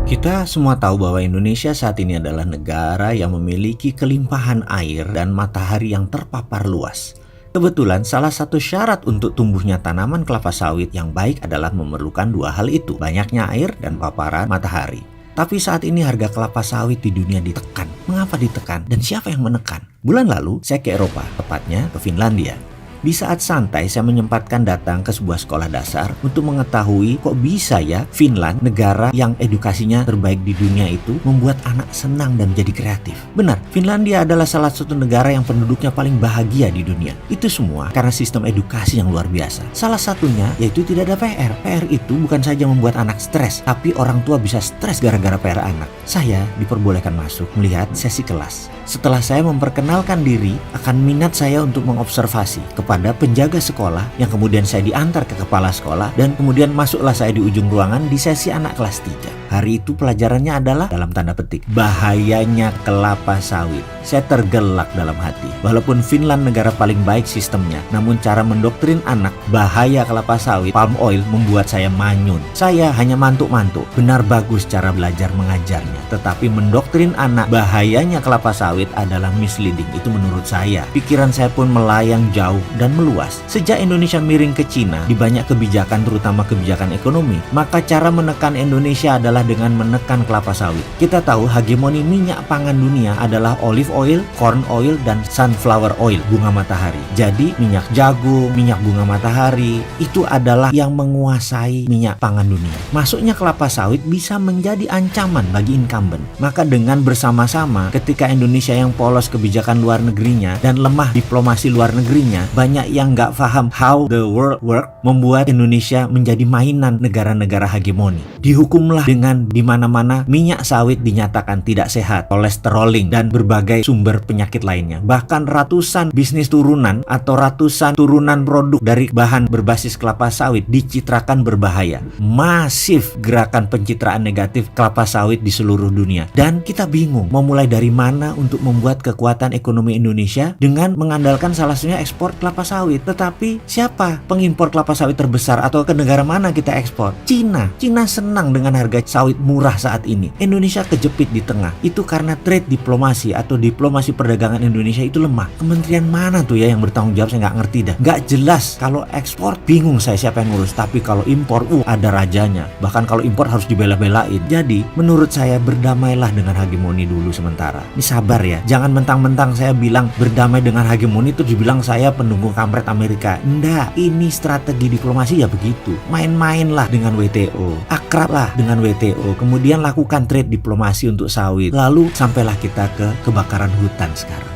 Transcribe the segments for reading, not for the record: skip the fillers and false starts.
Kita semua tahu bahwa Indonesia saat ini adalah negara yang memiliki kelimpahan air dan matahari yang terpapar luas. Kebetulan salah satu syarat untuk tumbuhnya tanaman kelapa sawit yang baik adalah memerlukan dua hal itu, banyaknya air dan paparan matahari. Tapi saat ini harga kelapa sawit di dunia ditekan. Mengapa ditekan dan siapa yang menekan? Bulan lalu saya ke Eropa, tepatnya ke Finlandia. Di saat santai saya menyempatkan datang ke sebuah sekolah dasar untuk mengetahui kok bisa ya Finland, negara yang edukasinya terbaik di dunia itu, membuat anak senang dan menjadi kreatif. Benar, Finlandia adalah salah satu negara yang penduduknya paling bahagia di dunia. Itu semua karena sistem edukasi yang luar biasa. Salah satunya yaitu tidak ada PR. PR itu bukan saja membuat anak stres, tapi orang tua bisa stres gara-gara PR anak. Saya diperbolehkan masuk melihat sesi kelas. Setelah saya memperkenalkan diri, akan minat saya untuk mengobservasi kepada penjaga sekolah yang kemudian saya diantar ke kepala sekolah dan kemudian masuklah saya di ujung ruangan di sesi anak kelas 3. Hari itu pelajarannya adalah dalam tanda petik bahayanya kelapa sawit. Saya tergelak dalam hati. Walaupun Finland negara paling baik sistemnya, namun cara mendoktrin anak bahaya kelapa sawit, palm oil membuat saya manyun. Saya hanya mantuk-mantuk. Benar bagus cara belajar mengajarnya, tetapi mendoktrin anak bahayanya kelapa sawit adalah misleading. Itu menurut saya. Pikiran saya pun melayang jauh dan meluas. Sejak Indonesia miring ke Cina di banyak kebijakan, terutama kebijakan ekonomi, maka cara menekan Indonesia adalah dengan menekan kelapa sawit. Kita tahu hegemoni minyak pangan dunia adalah olive oil, corn oil, dan sunflower oil, bunga matahari. Jadi minyak jagung, minyak bunga matahari itu adalah yang menguasai minyak pangan dunia. Masuknya kelapa sawit bisa menjadi ancaman bagi incumbent. Maka dengan bersama-sama ketika Indonesia yang polos kebijakan luar negerinya dan lemah diplomasi luar negerinya, banyak yang nggak paham how the world work, membuat Indonesia menjadi mainan negara-negara hegemoni. Dihukumlah dengan di mana-mana minyak sawit dinyatakan tidak sehat, kolesteroling, dan berbagai sumber penyakit lainnya. Bahkan ratusan bisnis turunan atau ratusan turunan produk dari bahan berbasis kelapa sawit dicitrakan berbahaya. Masif gerakan pencitraan negatif kelapa sawit di seluruh dunia. Dan kita bingung mau mulai dari mana untuk membuat kekuatan ekonomi Indonesia dengan mengandalkan salah satunya ekspor kelapa sawit. Tetapi siapa pengimpor kelapa sawit terbesar atau ke negara mana kita ekspor? Cina. Cina senang dengan harga sawit murah saat ini. Indonesia kejepit di tengah. Itu karena trade diplomasi atau diplomasi perdagangan Indonesia itu lemah. Kementerian mana tuh ya yang bertanggung jawab? Saya nggak ngerti dah. Nggak jelas. Kalau ekspor bingung saya siapa yang ngurus. Tapi kalau impor ada rajanya. Bahkan kalau impor harus dibela-belain. Jadi menurut saya berdamailah dengan hegemoni dulu sementara. Ini sabar ya. Jangan mentang-mentang saya bilang berdamai dengan hegemoni itu dibilang saya pendukung kampret Amerika. Nggak. Ini strategi diplomasi ya begitu. Main-mainlah dengan WTO. Akrablah dengan WTO. Kemudian lakukan trade diplomasi untuk sawit. Lalu sampailah kita ke kebakaran hutan sekarang.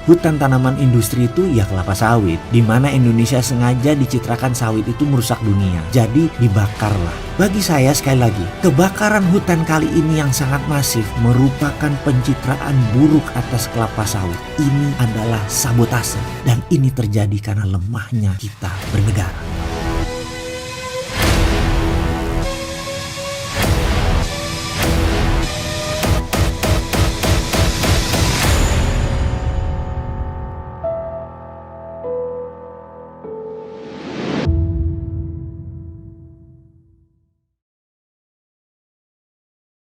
Hutan tanaman industri itu ya kelapa sawit, di mana Indonesia sengaja dicitrakan sawit itu merusak dunia. Jadi dibakarlah. Bagi saya sekali lagi, kebakaran hutan kali ini yang sangat masif merupakan pencitraan buruk atas kelapa sawit. Ini adalah sabotase dan ini terjadi karena lemahnya kita bernegara.